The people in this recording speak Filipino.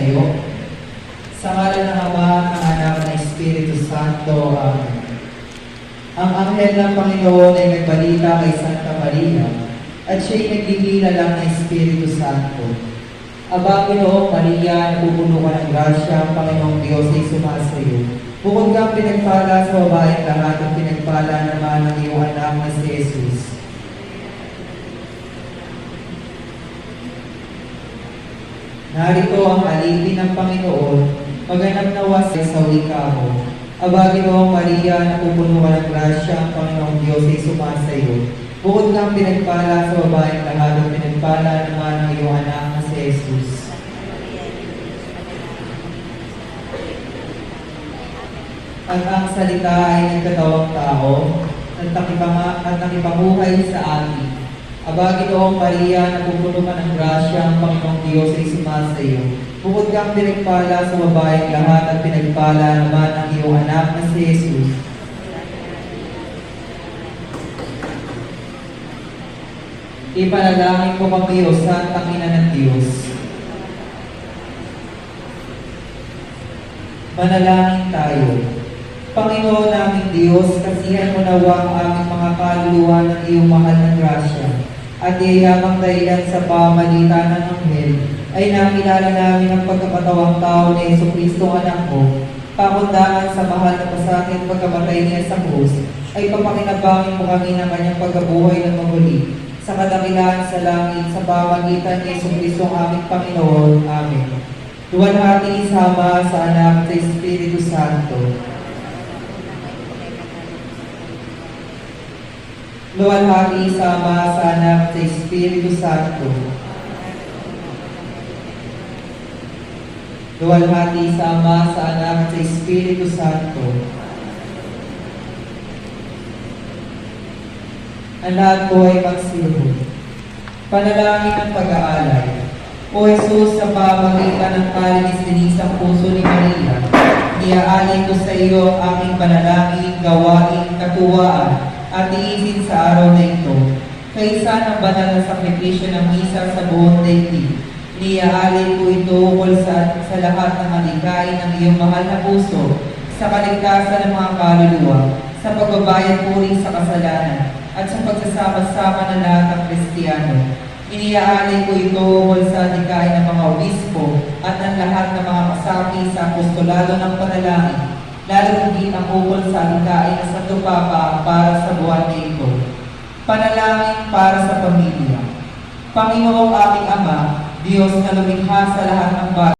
sumasayo. Sa ngalan ng Ama, ng Anak, ng Espiritu Santo. Amen. Ang anghel ng Panginoon ay nagbalita kay Santa Maria, at siya'y nagbibilang ng Espiritu Santo. Aba, Pinoong Maria, napupuno ka ng grasya, ang Panginoong Diyos ay sumasayo. Bukod kang pinagpala sa babaeng lahat, at pinagpala naman ng iyong anak na si Jesus. Narito ang alipin ng Panginoon, maganap na wasay sa wika mo. Aba, Ginoong Maria, napupuno ka ng grasya, ang Panginoong Diyos ay sumasayo. Bukod kang pinagpala sa babaeng lahat, at pinagpala naman ng iyong anak na si Jesus. At ang salita ay nagkatawang tao, at nakipamuhay sa atin. Aba, Ginoong Maria, napupuno ka ng grasya, ang Panginoong Diyos ay sumasayo. Bukod kang pinagpala sa babaeng lahat, at pinagpala naman ang iyong anak na si Jesus. Ipanalangin ko kami, O Santang Ina ng Diyos. Manalangin tayo. Panginoon naming Diyos, kasihan mo nawa ang aming mga kaluluwa ng iyong mahal na grasya, at iyayamang dahilan sa pamamagitan ng anghel, ay nakilala namin ang pagkapatawang tao ni Jesucristo, anak mo. Pakundangan sa mahal na pasakit pagkamatay niya sa krus, ay papakinabangin mo kami ng kanyang pagkabuhay ng maguli, sa kadakilaan sa langit, sa pamamagitan ni Jesucristo ang aming Panginoon. Amen. Luwalhati sama sa Anak at sa Espiritu Santo. Luwalhati sama sa Anak at sa Espiritu Santo. Luwalhati sama sa Anak at sa Espiritu Santo. Ang lahat po ay magsilbi. Panalangin ng pag-aalay. O Jesus, sa pamamagitan ng kalinis-linisang puso ni Maria, iaalay ko sa iyo ang aking panalangin, gawain, katuwaan, at iisin sa araw na ito. Kaysa ng banal na sakripisyo ng misa sa buong daigdig, iaalay ko ito ukol sa lahat ng halikain ng iyong mahal na puso, sa kaligtasan ng mga kaluluwa, sa pagbabayad puri sa kasalanan, at sa pagsasama-sama ng lahat ng Kristiyano. Iniaalay ko ito ukol sa halikain ng mga obispo at ng lahat ng mga kasapi sa apostolado ng panalangin, lalo higit ang ukol sa halikain ng Santo Papa para sa buwan na ito. Panalangin para sa pamilya. Panginoong aming Ama, Diyos na lumikha sa lahat ng bagay,